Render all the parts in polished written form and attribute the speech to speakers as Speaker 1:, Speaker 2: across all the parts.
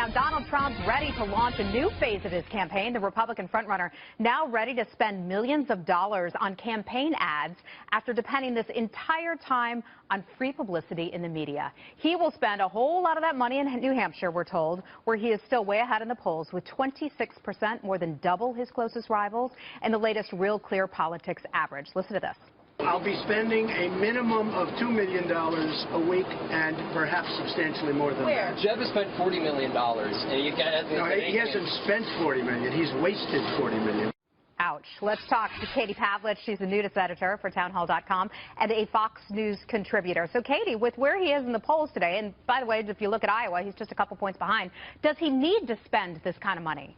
Speaker 1: Now, Donald Trump's ready to launch a new phase of his campaign. The Republican frontrunner now ready to spend millions of dollars on campaign ads after depending this entire time on free publicity in the media. He will spend a whole lot of that money in New Hampshire, we're told, where he is still way ahead in the polls with 26%, more than double his closest rivals, and the latest Real Clear Politics average. Listen to this.
Speaker 2: I'll be spending a minimum of $2 million a week and perhaps substantially more than that.
Speaker 3: Jeb has spent $40 million. And you get,
Speaker 2: no, he hasn't spent $40 million. He's wasted $40 million.
Speaker 1: Ouch. Let's talk to Katie Pavlich. She's the nudist editor for townhall.com and a Fox News contributor. So, Katie, with where he is in the polls today, and by the way, if you look at Iowa, he's just a couple points behind, does he need to spend this kind of money?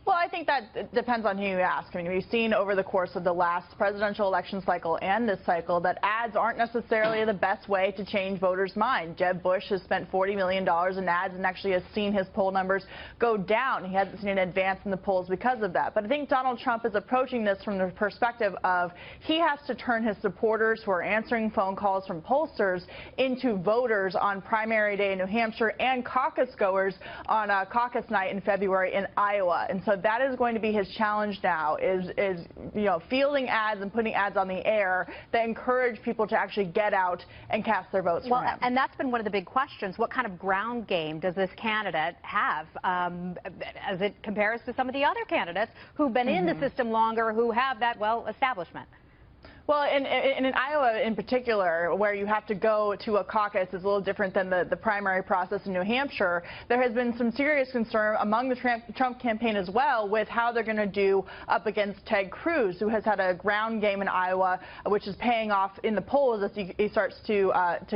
Speaker 4: Well, I think that depends on who you ask. I mean, we've seen over the course of the last presidential election cycle and this cycle that ads aren't necessarily the best way to change voters' minds. Jeb Bush has spent $40 million in ads and actually has seen his poll numbers go down. He hasn't seen an advance in the polls because of that. But I think Donald Trump is approaching this from the perspective of he has to turn his supporters who are answering phone calls from pollsters into voters on primary day in New Hampshire and caucus goers on caucus night in February in Iowa. And so that is going to be his challenge now, is fielding ads and putting ads on the air that encourage people to actually get out and cast their votes for him.
Speaker 1: And that's been one of the big questions. What kind of ground game does this candidate have as it compares to some of the other candidates who've been in the system longer, who have that, well, establishment?
Speaker 4: Well, in Iowa in particular, where you have to go to a caucus, is a little different than the primary process in New Hampshire. There has been some serious concern among the Trump campaign as well with how they're going to do up against Ted Cruz, who has had a ground game in Iowa, which is paying off in the polls as he starts to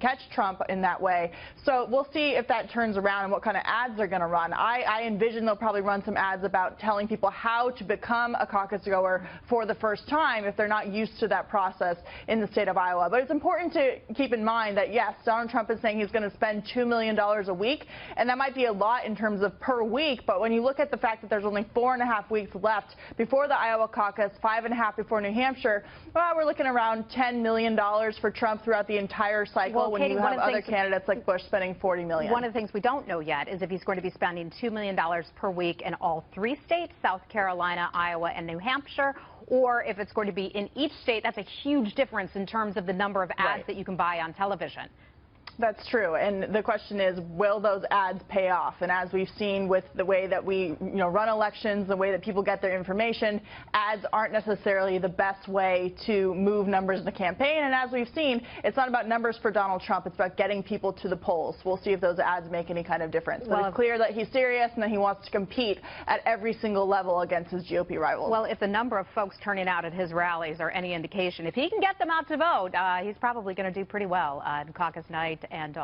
Speaker 4: catch Trump in that way. So we'll see if that turns around and what kind of ads they're going to run. I envision they'll probably run some ads about telling people how to become a caucus goer for the first time if they're not used to that process in the state of Iowa. But it's important to keep in mind that, yes, Donald Trump is saying he's going to spend $2 million a week, and that might be a lot in terms of per week, but when you look at the fact that there's only 4.5 weeks left before the Iowa caucus, 5.5 before New Hampshire, well, we're looking around $10 million for Trump throughout the entire cycle,
Speaker 1: well,
Speaker 4: when
Speaker 1: Katie,
Speaker 4: you have other candidates like Bush spending $40 million.
Speaker 1: One of the things we don't know yet is if he's going to be spending $2 million per week in all three states, South Carolina, Iowa, and New Hampshire, or if it's going to be in each state. That's a huge difference in terms of the number of ads that you can buy on television.
Speaker 4: That's true, and the question is, will those ads pay off? And as we've seen with the way that we run elections, the way that people get their information, ads aren't necessarily the best way to move numbers in the campaign. And as we've seen, it's not about numbers for Donald Trump, it's about getting people to the polls. We'll see if those ads make any kind of difference. But it's clear that he's serious and that he wants to compete at every single level against his GOP rivals.
Speaker 1: Well, if the number of folks turning out at his rallies are any indication, if he can get them out to vote, he's probably going to do pretty well on caucus night and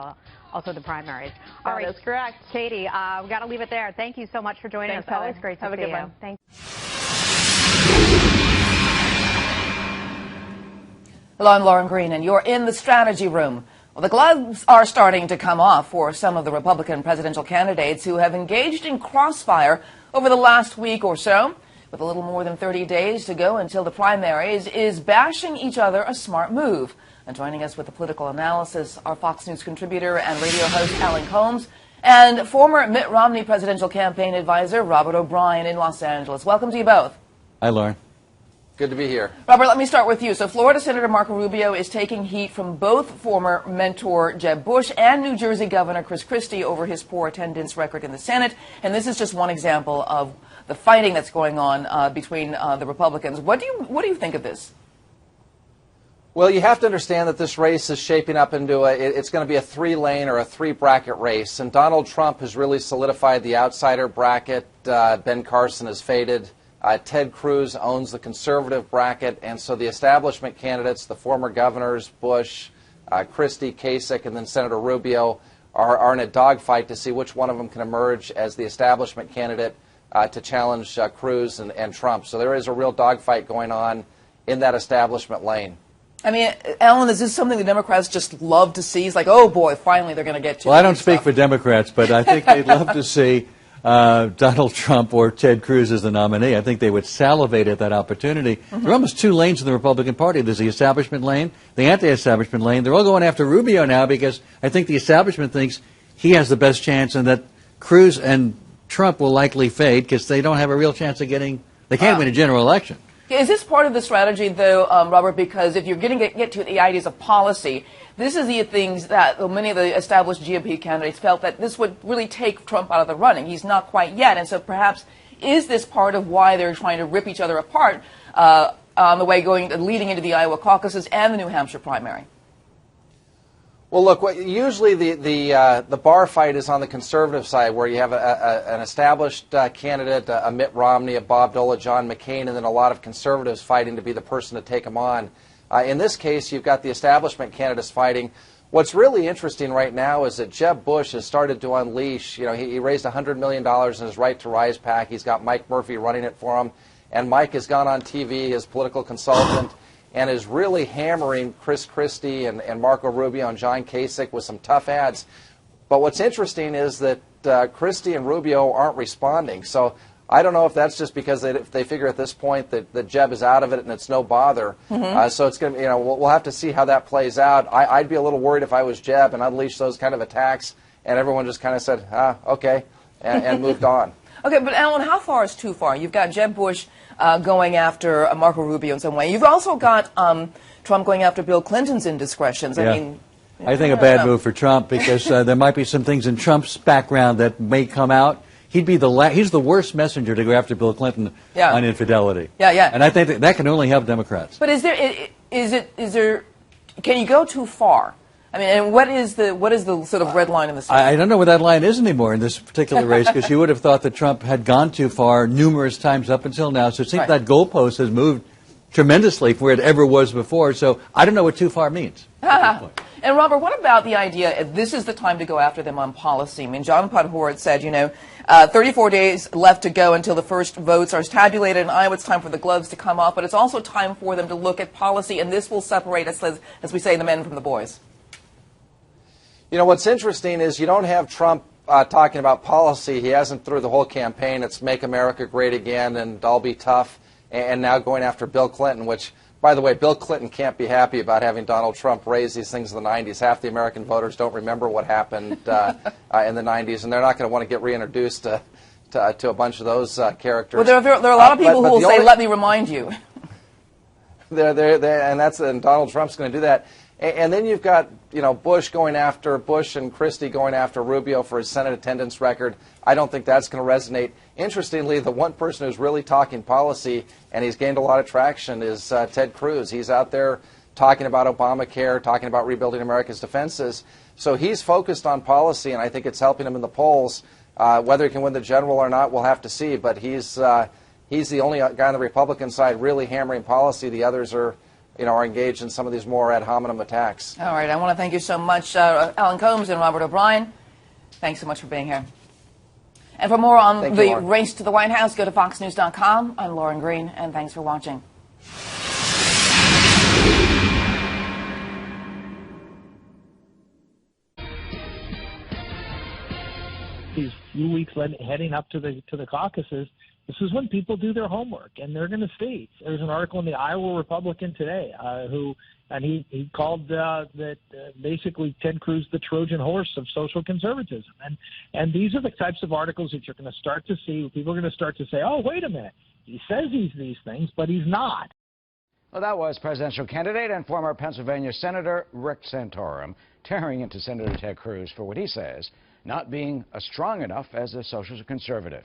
Speaker 1: also the primaries.
Speaker 4: All right, that's correct.
Speaker 1: Katie, we've got to leave it there. Thank you so much for joining us. Always great to see you. Have a good one. Thank you.
Speaker 5: Hello, I'm Lauren Green, and you're in the strategy room. Well, the gloves are starting to come off for some of the Republican presidential candidates who have engaged in crossfire over the last week or so. With a little more than 30 days to go until the primaries, is bashing each other a smart move? And joining us with the political analysis, our Fox News contributor and radio host Alan Combs, and former Mitt Romney presidential campaign advisor Robert O'Brien in Los Angeles. Welcome to you both.
Speaker 6: Hi, Lauren. Good to be here.
Speaker 5: Robert, let me start with you. So Florida Senator Marco Rubio is taking heat from both former mentor Jeb Bush and New Jersey Governor Chris Christie over his poor attendance record in the Senate. And this is just one example of the fighting that's going on between the Republicans. What do you think of this?
Speaker 6: Well, you have to understand that this race is shaping up into it's going to be a three-lane or a three-bracket race. And Donald Trump has really solidified the outsider bracket. Ben Carson has faded. Ted Cruz owns the conservative bracket. And so the establishment candidates, the former governors, Bush, Christie, Kasich, and then Senator Rubio, are in a dogfight to see which one of them can emerge as the establishment candidate to challenge Cruz and Trump. So there is a real dogfight going on in that establishment lane.
Speaker 5: I mean, Alan, is this something the Democrats just love to see? It's like, oh, boy, finally they're going to get to it.
Speaker 7: Well, I don't speak for Democrats, but I think they'd love to see Donald Trump or Ted Cruz as the nominee. I think they would salivate at that opportunity. There are almost two lanes in the Republican Party. There's the establishment lane, the anti-establishment lane. They're all going after Rubio now because I think the establishment thinks he has the best chance and that Cruz and Trump will likely fade because they don't have a real chance of getting. They can't win a general election.
Speaker 5: Is this part of the strategy, though, Robert? Because if you're going to get to the ideas of policy, this is the things that many of the established GOP candidates felt that this would really take Trump out of the running. He's not quite yet, and so perhaps is this part of why they're trying to rip each other apart on the way leading into the Iowa caucuses and the New Hampshire primary?
Speaker 6: Well, look, usually the bar fight is on the conservative side, where you have an established candidate, a Mitt Romney, a Bob Dole, a John McCain, and then a lot of conservatives fighting to be the person to take them on. In this case, you've got the establishment candidates fighting. What's really interesting right now is that Jeb Bush has started to unleash. You know, he raised $100 million in his Right to Rise PAC. He's got Mike Murphy running it for him, and Mike has gone on TV as political consultant and is really hammering Chris Christie and Marco Rubio and John Kasich with some tough ads. But what's interesting is that Christie and Rubio aren't responding. So I don't know if that's just because they figure at this point that Jeb is out of it and it's no bother. So it's going to, we'll have to see how that plays out. I'd be a little worried if I was Jeb and unleashed those kind of attacks, and everyone just kind of said, okay, and moved on.
Speaker 5: Okay, but Alan, how far is too far? You've got Jeb Bush going after Marco Rubio in some way. You've also got Trump going after Bill Clinton's indiscretions.
Speaker 7: Yeah. I think a bad move for Trump because there might be some things in Trump's background that may come out. He's the worst messenger to go after Bill Clinton on infidelity.
Speaker 5: Yeah.
Speaker 7: And I think that can only help Democrats.
Speaker 5: But is there can you go too far? I mean, and what is the sort of red line in the state?
Speaker 7: I don't know where that line is anymore in this particular race, because you would have thought that Trump had gone too far numerous times up until now. So it seems that goalpost has moved tremendously from where it ever was before. So I don't know what too far means.
Speaker 5: And Robert, what about the idea this is the time to go after them on policy? I mean, John Podhoretz said, 34 days left to go until the first votes are tabulated in Iowa. It's time for the gloves to come off, but it's also time for them to look at policy, and this will separate us, as we say, the men from the boys.
Speaker 6: What's interesting is you don't have Trump talking about policy. He hasn't through the whole campaign. It's Make America Great Again and I'll be tough, and now going after Bill Clinton, which, by the way, Bill Clinton can't be happy about having Donald Trump raise these things in the 90s. Half the American voters don't remember what happened in the 90s, and they're not going to want to get reintroduced to a bunch of those characters.
Speaker 5: Well, there are a lot of people who will say, let me remind you.
Speaker 6: And Donald Trump's going to do that. And then you've got, Bush and Christie going after Rubio for his Senate attendance record. I don't think that's going to resonate. Interestingly, the one person who's really talking policy, and he's gained a lot of traction, is Ted Cruz. He's out there talking about Obamacare, talking about rebuilding America's defenses. So he's focused on policy, and I think it's helping him in the polls. Whether he can win the general or not, we'll have to see. But he's the only guy on the Republican side really hammering policy. The others are engaged in some of these more ad hominem attacks.
Speaker 5: All right. I want to thank you so much, Alan Combs and Robert O'Brien. Thanks so much for being here. And for more on the race to the White House, go to foxnews.com. I'm Lauren Green, and thanks for watching.
Speaker 8: These few weeks heading up to the caucuses, this is when people do their homework, and they're going to see. There's an article in the Iowa Republican today he called basically Ted Cruz the Trojan horse of social conservatism. And these are the types of articles that you're going to start to see. People are going to start to say, oh, wait a minute. He says he's these things, but he's not.
Speaker 9: Well, that was presidential candidate and former Pennsylvania Senator Rick Santorum tearing into Senator Ted Cruz for what he says not being strong enough as a social conservative.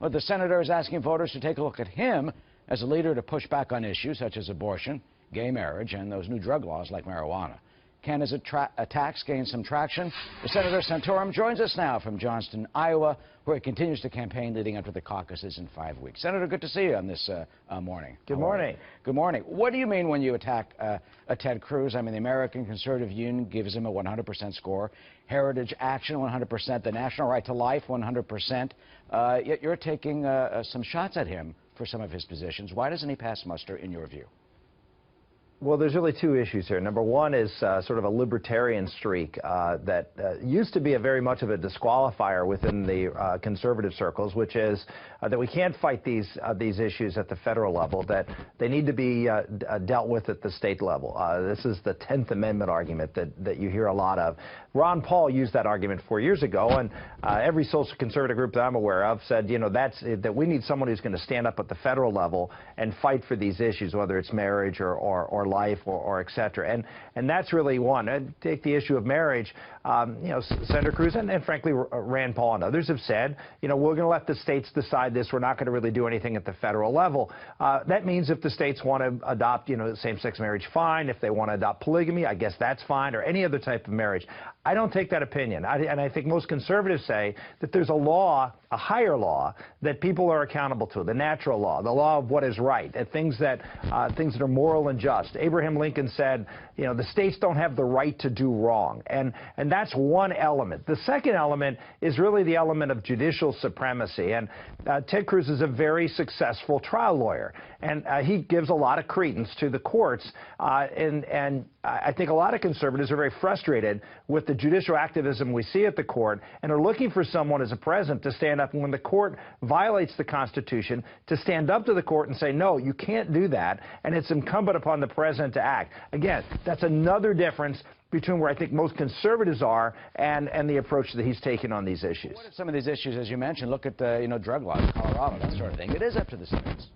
Speaker 9: Well, the senator is asking voters to take a look at him as a leader to push back on issues such as abortion, gay marriage, and those new drug laws like marijuana. Can his attacks gain some traction? The Senator Santorum joins us now from Johnston, Iowa, where he continues to campaign leading up to the caucuses in 5 weeks. Senator, good to see you on this morning.
Speaker 10: Good morning.
Speaker 9: Good morning. What do you mean when you attack Ted Cruz? I mean, the American Conservative Union gives him a 100% score. Heritage Action, 100%. The National Right to Life, 100%. Yet you're taking some shots at him for some of his positions. Why doesn't he pass muster in your view?
Speaker 10: Well, there's really two issues here. Number one is sort of a libertarian streak that used to be very much of a disqualifier within the conservative circles, which is that we can't fight these issues at the federal level, that they need to be dealt with at the state level. This is the 10th Amendment argument that you hear a lot of. Ron Paul used that argument 4 years ago, and every social conservative group that I'm aware of said, you know, that we need someone who's going to stand up at the federal level and fight for these issues, whether it's marriage or life or et cetera. And that's really one. And take the issue of marriage. You know, Senator Cruz and frankly Rand Paul and others have said, you know, we're going to let the states decide this. We're not going to really do anything at the federal level. That means if the states want to adopt, you know, same-sex marriage, fine. If they want to adopt polygamy, I guess that's fine, or any other type of marriage. I don't take that opinion. And I think most conservatives say that there's a law, a higher law, that people are accountable to, the natural law, the law of what is right, things that are moral and just. Abraham Lincoln said, you know, the states don't have the right to do wrong. And that's one element. The second element is really the element of judicial supremacy. And Ted Cruz is a very successful trial lawyer. And he gives a lot of credence to the courts. And I think a lot of conservatives are very frustrated with the judicial activism we see at the court and are looking for someone as a president to stand up when the court violates the Constitution, to stand up to the court and say, no, you can't do that, and it's incumbent upon the president to act. Again, that's another difference between where I think most conservatives are and the approach that he's taken on these issues.
Speaker 9: What are some of these issues, as you mentioned? Look at you know, drug laws, Colorado, that sort of thing. It is up to the states.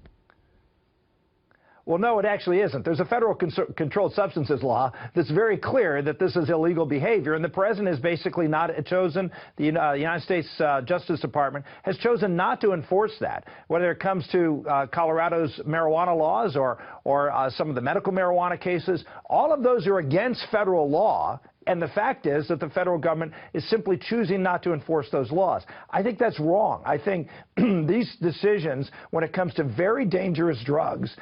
Speaker 10: Well, no, it actually isn't. There's a federal controlled substances law that's very clear that this is illegal behavior, and the president has basically not chosen, the United States Justice Department has chosen not to enforce that, whether it comes to Colorado's marijuana laws or some of the medical marijuana cases. All of those are against federal law. And the fact is that the federal government is simply choosing not to enforce those laws. I think that's wrong. I think these decisions, when it comes to very dangerous drugs,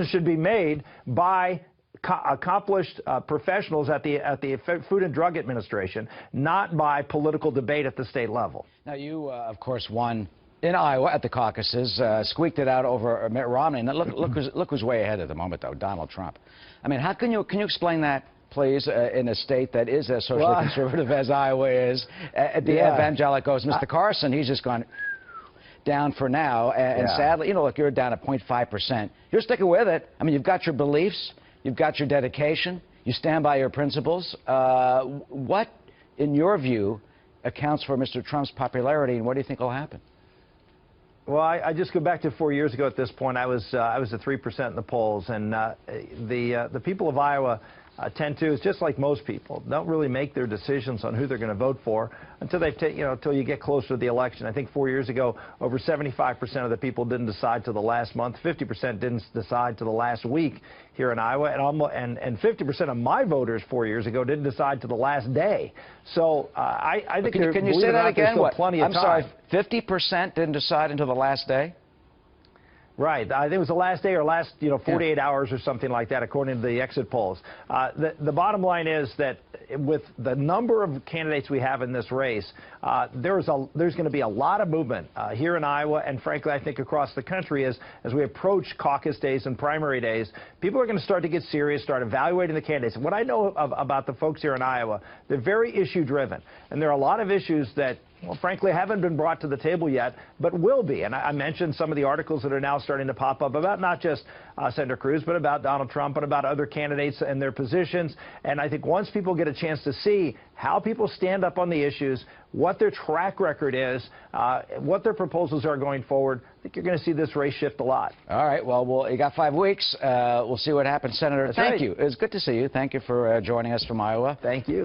Speaker 10: should be made by accomplished professionals at the Food and Drug Administration, not by political debate at the state level.
Speaker 9: Now, you, of course, won in Iowa at the caucuses, squeaked it out over Mitt Romney. Now, look who's way ahead at the moment, though, Donald Trump. I mean, how can you explain that, please, in a state that is as socially conservative as Iowa is? The evangelicals, Mr. Carson, he's just gone down for now. And sadly, you know, look, you're down at 0.5%. You're sticking with it. I mean, you've got your beliefs. You've got your dedication. You stand by your principles. What, in your view, accounts for Mr. Trump's popularity, and what do you think will happen?
Speaker 10: Well, I just go back to 4 years ago at this point. I was at 3% in the polls, and the people of Iowa tend to, it's just like most people, don't really make their decisions on who they're going to vote for until until you get closer to the election. I think 4 years ago, over 75% of the people didn't decide till the last month. 50% didn't decide till the last week here in Iowa, and 50% of my voters 4 years ago didn't decide till the last day. So I think
Speaker 9: can you say that again?
Speaker 10: What? Plenty of time.
Speaker 9: I'm sorry, 50% didn't decide until the last day?
Speaker 10: Right. I think it was the last day or last 48 hours or something like that, according to the exit polls. The bottom line is that with the number of candidates we have in this race, there's going to be a lot of movement here in Iowa, and frankly, I think across the country as we approach caucus days and primary days. People are going to start to get serious, start evaluating the candidates. What I know about the folks here in Iowa, they're very issue-driven, and there are a lot of issues that, well, frankly, haven't been brought to the table yet, but will be. And I mentioned some of the articles that are now starting to pop up about not just Senator Cruz, but about Donald Trump and about other candidates and their positions. And I think once people get a chance to see how people stand up on the issues, what their track record is, what their proposals are going forward, I think you're going to see this race shift a lot.
Speaker 9: All right. Well, you got 5 weeks. We'll see what happens, Senator. Thank you. It was good to see you. Thank you for joining us from Iowa.
Speaker 10: Thank you.